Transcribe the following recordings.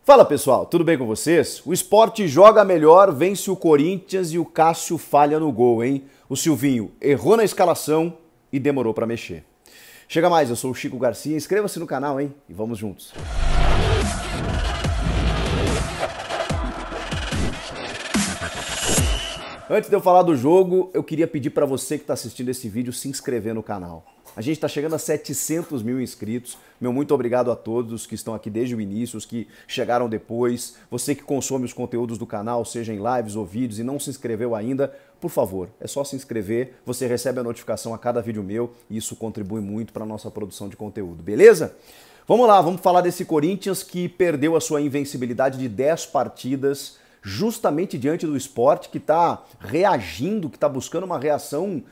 Fala pessoal, tudo bem com vocês? O Sport joga melhor, vence o Corinthians e o Cássio falha no gol, hein? O Silvinho errou na escalação e demorou pra mexer. Chega mais, eu sou o Chico Garcia, inscreva-se no canal, hein? E vamos juntos. Antes de eu falar do jogo, eu queria pedir para você que está assistindo esse vídeo se inscrever no canal. A gente está chegando a 700 mil inscritos. Meu muito obrigado a todos que estão aqui desde o início, os que chegaram depois. Você que consome os conteúdos do canal, seja em lives ou vídeos, e não se inscreveu ainda, por favor, é só se inscrever. Você recebe a notificação a cada vídeo meu e isso contribui muito para a nossa produção de conteúdo, beleza? Vamos lá, vamos falar desse Corinthians que perdeu a sua invencibilidade de 10 partidas justamente diante do Sport, que está reagindo, que está buscando uma reação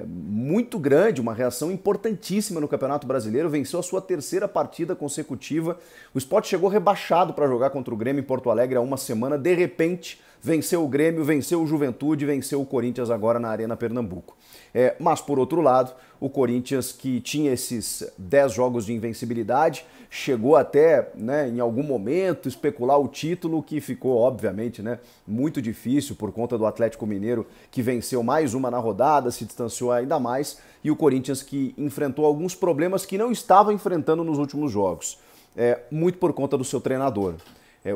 muito grande, uma reação importantíssima no Campeonato Brasileiro, venceu a sua terceira partida consecutiva. O Sport chegou rebaixado para jogar contra o Grêmio em Porto Alegre há uma semana, de repente venceu o Grêmio, venceu o Juventude, venceu o Corinthians agora na Arena Pernambuco. Mas, por outro lado, o Corinthians, que tinha esses 10 jogos de invencibilidade, chegou até, em algum momento, especular o título, que ficou, obviamente, muito difícil por conta do Atlético Mineiro, que venceu mais uma na rodada, se distanciou ainda mais, e o Corinthians que enfrentou alguns problemas que não estava enfrentando nos últimos jogos, muito por conta do seu treinador.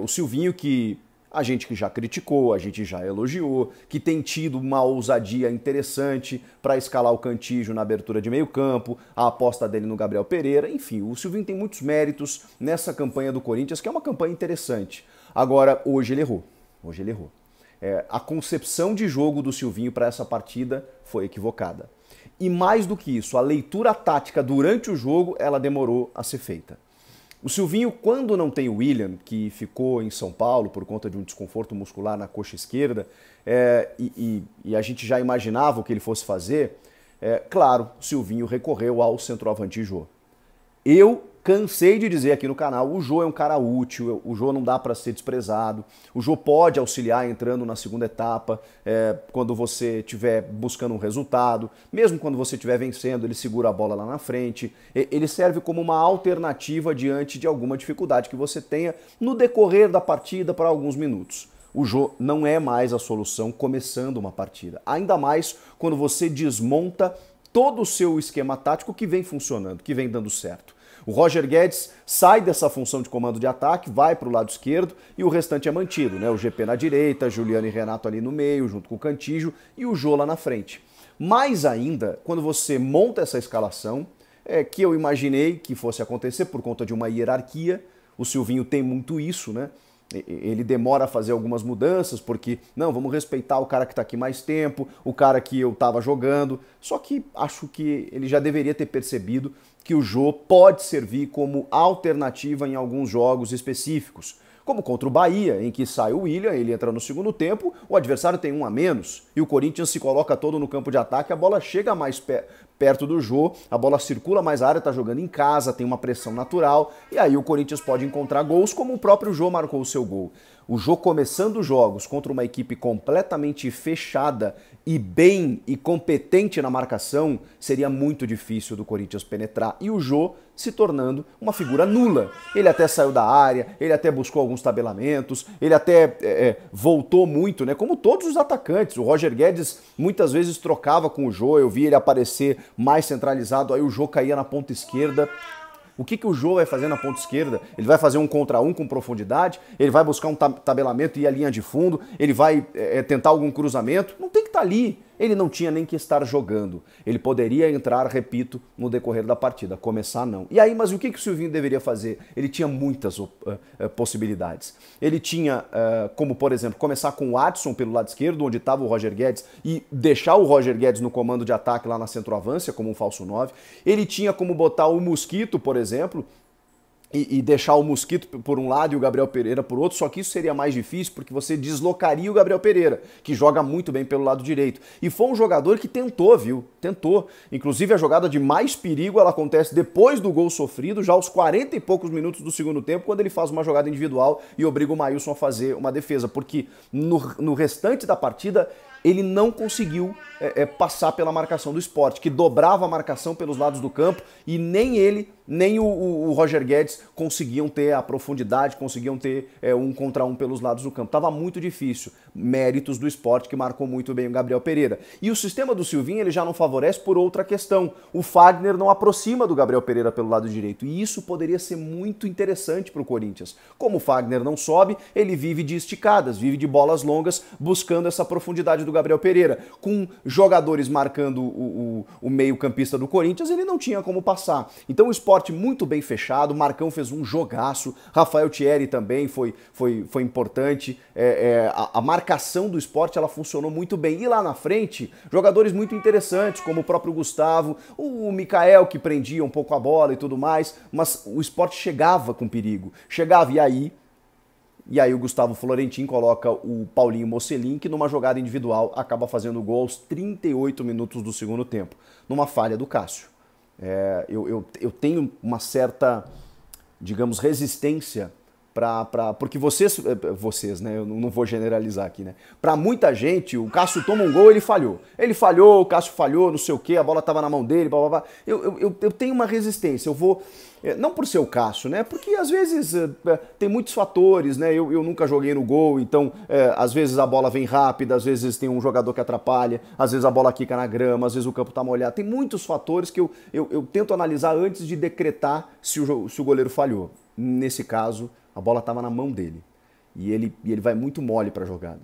O Silvinho, que a gente que já criticou, a gente já elogiou, que tem tido uma ousadia interessante para escalar o Cantígio na abertura de meio campo, a aposta dele no Gabriel Pereira, enfim, o Silvinho tem muitos méritos nessa campanha do Corinthians, que é uma campanha interessante. Agora, hoje ele errou. A concepção de jogo do Silvinho para essa partida foi equivocada. E mais do que isso, a leitura tática durante o jogo, ela demorou a ser feita. O Silvinho, quando não tem o William, que ficou em São Paulo por conta de um desconforto muscular na coxa esquerda, e a gente já imaginava o que ele fosse fazer, claro, o Silvinho recorreu ao centroavante Jô. Eu cansei de dizer aqui no canal, o Jô é um cara útil, o Jô não dá para ser desprezado, o Jô pode auxiliar entrando na segunda etapa, quando você estiver buscando um resultado, mesmo quando você estiver vencendo, ele segura a bola lá na frente, ele serve como uma alternativa diante de alguma dificuldade que você tenha no decorrer da partida para alguns minutos. O Jô não é mais a solução começando uma partida, ainda mais quando você desmonta todo o seu esquema tático que vem funcionando, que vem dando certo. O Roger Guedes sai dessa função de comando de ataque, vai para o lado esquerdo e o restante é mantido, O GP na direita, Juliano e Renato ali no meio, junto com o Cantígio e o Jô lá na frente. Mais ainda, quando você monta essa escalação, que eu imaginei que fosse acontecer por conta de uma hierarquia, o Silvinho tem muito isso, Ele demora a fazer algumas mudanças porque, não, vamos respeitar o cara que está aqui mais tempo, o cara que eu estava jogando, só que acho que ele já deveria ter percebido que o Jô pode servir como alternativa em alguns jogos específicos, como contra o Bahia, em que sai o William, ele entra no segundo tempo, o adversário tem um a menos e o Corinthians se coloca todo no campo de ataque, a bola chega mais perto do Jô, a bola circula mais a área, tá jogando em casa, tem uma pressão natural e aí o Corinthians pode encontrar gols como o próprio Jô marcou o seu gol. O Jô começando jogos contra uma equipe completamente fechada e bem e competente na marcação, seria muito difícil do Corinthians penetrar. E o Jô se tornando uma figura nula. Ele até saiu da área, ele até buscou alguns tabelamentos, ele até voltou muito, como todos os atacantes. O Roger Guedes muitas vezes trocava com o Jô, eu vi ele aparecer mais centralizado, aí o Jô caía na ponta esquerda. O que o Jô vai fazer na ponta esquerda? Ele vai fazer um contra um com profundidade? Ele vai buscar um tabelamento e ir à linha de fundo? Ele vai tentar algum cruzamento? Não tem que estar ali. Ele não tinha nem que estar jogando. Ele poderia entrar, repito, no decorrer da partida. Começar, não. E aí, mas o que o Silvinho deveria fazer? Ele tinha muitas possibilidades. Ele tinha, como por exemplo, começar com o Adson pelo lado esquerdo, onde estava o Roger Guedes, e deixar o Roger Guedes no comando de ataque lá na centroavância, como um falso 9. Ele tinha como botar o Mosquito, por exemplo, e deixar o Mosquito por um lado e o Gabriel Pereira por outro, só que isso seria mais difícil porque você deslocaria o Gabriel Pereira, que joga muito bem pelo lado direito. E foi um jogador que tentou, viu? Tentou. Inclusive a jogada de mais perigo, ela acontece depois do gol sofrido, já aos 40 e poucos minutos do segundo tempo, quando ele faz uma jogada individual e obriga o Maílson a fazer uma defesa, porque no restante da partida ele não conseguiu passar pela marcação do Sport, que dobrava a marcação pelos lados do campo e nem ele, nem o Roger Guedes conseguiam ter a profundidade, conseguiam ter um contra um pelos lados do campo. Tava muito difícil. Méritos do Sport, que marcou muito bem o Gabriel Pereira. E o sistema do Silvinho ele já não favorece por outra questão. O Fagner não aproxima do Gabriel Pereira pelo lado direito. E isso poderia ser muito interessante para o Corinthians. Como o Fagner não sobe, ele vive de esticadas, vive de bolas longas, buscando essa profundidade do Gabriel Pereira. Com jogadores marcando o meio-campista do Corinthians, ele não tinha como passar. Então o Sport muito bem fechado, o Marcão fez um jogaço, Rafael Thierry também foi importante, a marcação do Sport ela funcionou muito bem. E lá na frente, jogadores muito interessantes, como o próprio Gustavo, o Mikael que prendia um pouco a bola e tudo mais, mas o Sport chegava com perigo, chegava e aí o Gustavo Florentin coloca o Paulinho Mocelin, que numa jogada individual acaba fazendo gol aos 38 minutos do segundo tempo, numa falha do Cássio. Eu tenho uma certa, digamos, resistência porque vocês, né, eu não vou generalizar aqui, né, para muita gente, o Cássio toma um gol, ele falhou, o Cássio falhou, não sei o que, a bola tava na mão dele, blá, blá, blá. Eu tenho uma resistência, eu vou, não por ser o Cássio, né, porque às vezes tem muitos fatores, né, eu nunca joguei no gol, então às vezes a bola vem rápida, às vezes tem um jogador que atrapalha, às vezes a bola quica na grama, às vezes o campo tá molhado, tem muitos fatores que eu tento analisar antes de decretar se o goleiro falhou. Nesse caso, a bola estava na mão dele e ele vai muito mole para a jogada.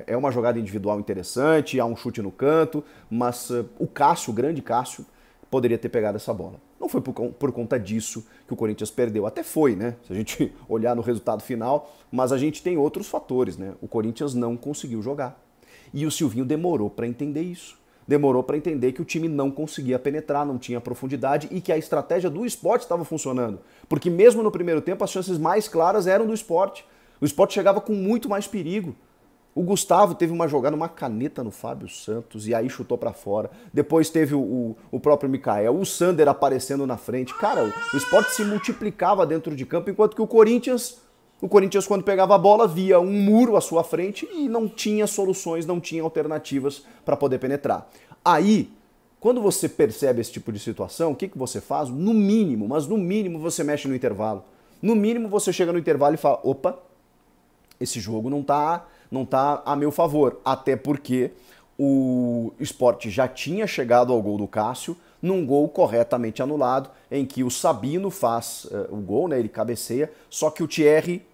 É uma jogada individual interessante, há um chute no canto, mas o Cássio, o grande Cássio, poderia ter pegado essa bola. Não foi por conta disso que o Corinthians perdeu. Até foi, né? Se a gente olhar no resultado final, mas a gente tem outros fatores, né? O Corinthians não conseguiu jogar. E o Silvinho demorou para entender isso. Demorou para entender que o time não conseguia penetrar, não tinha profundidade e que a estratégia do Sport estava funcionando. Porque mesmo no primeiro tempo as chances mais claras eram do Sport. O Sport chegava com muito mais perigo. O Gustavo teve uma jogada, uma caneta no Fábio Santos e aí chutou para fora. Depois teve o próprio Mikael, o Sander aparecendo na frente. Cara, o Sport se multiplicava dentro de campo, enquanto que o Corinthians, quando pegava a bola, via um muro à sua frente e não tinha soluções, não tinha alternativas para poder penetrar. Aí, quando você percebe esse tipo de situação, o que você faz? No mínimo, mas no mínimo você mexe no intervalo. No mínimo você chega no intervalo e fala, opa, esse jogo não tá a meu favor. Até porque o Sport já tinha chegado ao gol do Cássio, num gol corretamente anulado, em que o Sabino faz o gol, né, ele cabeceia, só que o Thierry,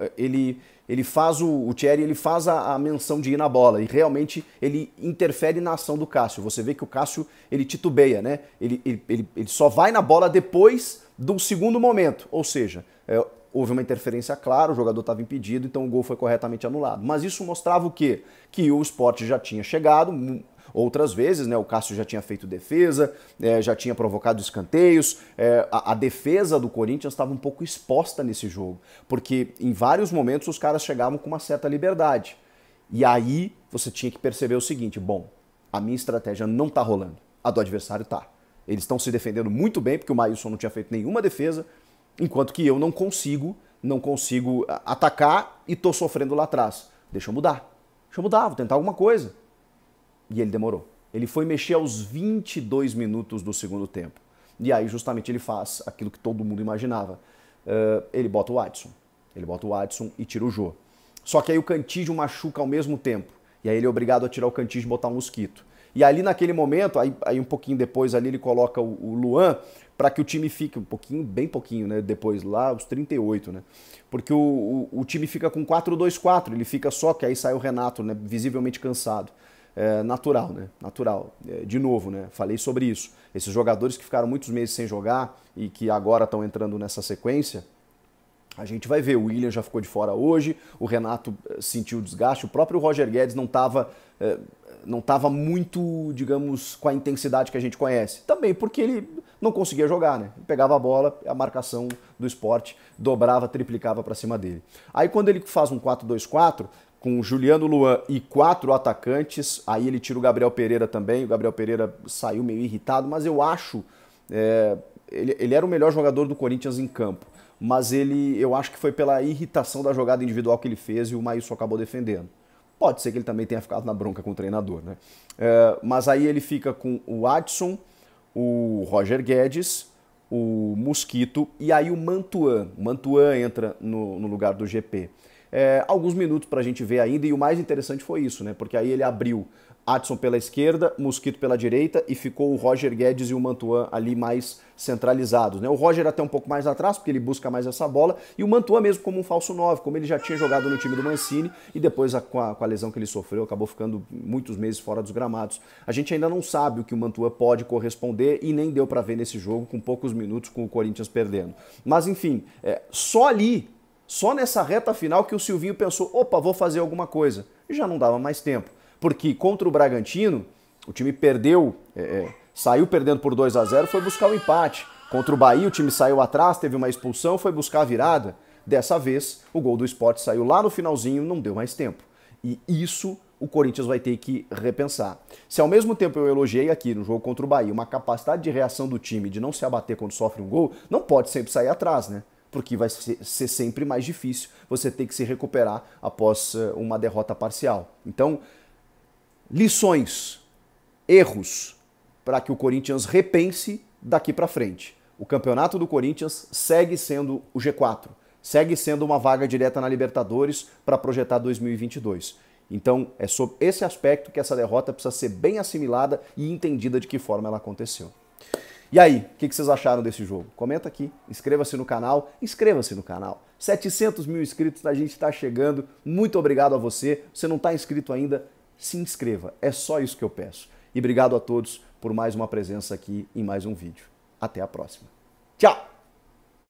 ele faz a menção de ir na bola e realmente ele interfere na ação do Cássio. Você vê que o Cássio, ele titubeia, né? Ele só vai na bola depois do segundo momento, ou seja, houve uma interferência clara, o jogador estava impedido, então o gol foi corretamente anulado. Mas isso mostrava o quê? Que o Sport já tinha chegado outras vezes, né? O Cássio já tinha feito defesa, já tinha provocado escanteios, a defesa do Corinthians estava um pouco exposta nesse jogo, porque em vários momentos os caras chegavam com uma certa liberdade. E aí você tinha que perceber o seguinte, bom, a minha estratégia não está rolando, a do adversário tá. Eles estão se defendendo muito bem, porque o Maílson não tinha feito nenhuma defesa, enquanto que eu não consigo atacar e tô sofrendo lá atrás. Deixa eu mudar, vou tentar alguma coisa. E ele demorou. Ele foi mexer aos 22 minutos do segundo tempo. E aí justamente ele faz aquilo que todo mundo imaginava. Ele bota o Adson. E tira o Jô. Só que aí o Cantígio machuca ao mesmo tempo. E aí ele é obrigado a tirar o Cantígio e botar um Mosquito. E ali naquele momento, aí um pouquinho depois ali ele coloca o Luan para que o time fique bem pouquinho, né? Depois lá, os 38, né? Porque o time fica com 4-2-4, ele fica só, que aí sai o Renato, né? Visivelmente cansado. Natural, né? Natural. De novo, né? Falei sobre isso. Esses jogadores que ficaram muitos meses sem jogar e que agora estão entrando nessa sequência, a gente vai ver. O William já ficou de fora hoje, o Renato sentiu desgaste, o próprio Roger Guedes não estava muito, digamos, com a intensidade que a gente conhece. Também porque ele não conseguia jogar, né? Ele pegava a bola, a marcação do Sport dobrava, triplicava para cima dele. Aí quando ele faz um 4-2-4, com Juliano, Luan e 4 atacantes, aí ele tira o Gabriel Pereira também, o Gabriel Pereira saiu meio irritado, mas eu acho, ele era o melhor jogador do Corinthians em campo, mas eu acho que foi pela irritação da jogada individual que ele fez e o Maílson acabou defendendo. Pode ser que ele também tenha ficado na bronca com o treinador, né? Mas aí ele fica com o Adson, o Roger Guedes, o Mosquito e aí o Mantuan. O Mantuan entra no lugar do GP. Alguns minutos para a gente ver ainda, e o mais interessante foi isso, né? Porque aí ele abriu Adson pela esquerda, Mosquito pela direita e ficou o Roger Guedes e o Mantuan ali mais centralizados, né? O Roger até um pouco mais atrás, porque ele busca mais essa bola, e o Mantuan mesmo como um falso 9, como ele já tinha jogado no time do Mancini e depois com a lesão que ele sofreu, acabou ficando muitos meses fora dos gramados. A gente ainda não sabe o que o Mantuan pode corresponder e nem deu para ver nesse jogo com poucos minutos com o Corinthians perdendo. Mas enfim, só nessa reta final que o Silvinho pensou, opa, vou fazer alguma coisa. E já não dava mais tempo. Porque contra o Bragantino, o time perdeu, saiu perdendo por 2-0, foi buscar o empate. Contra o Bahia, o time saiu atrás, teve uma expulsão, foi buscar a virada. Dessa vez, o gol do Sport saiu lá no finalzinho, não deu mais tempo. E isso o Corinthians vai ter que repensar. Se ao mesmo tempo eu elogiei aqui no jogo contra o Bahia uma capacidade de reação do time, de não se abater quando sofre um gol, não pode sempre sair atrás, né? Porque vai ser sempre mais difícil você ter que se recuperar após uma derrota parcial. Então, lições, erros, para que o Corinthians repense daqui para frente. O campeonato do Corinthians segue sendo o G4, segue sendo uma vaga direta na Libertadores para projetar 2022. Então é sobre esse aspecto que essa derrota precisa ser bem assimilada e entendida de que forma ela aconteceu. E aí, o que vocês acharam desse jogo? Comenta aqui, inscreva-se no canal, 700 mil inscritos, a gente está chegando, muito obrigado a você. Se não está inscrito ainda, se inscreva, é só isso que eu peço. E obrigado a todos por mais uma presença aqui em mais um vídeo. Até a próxima. Tchau!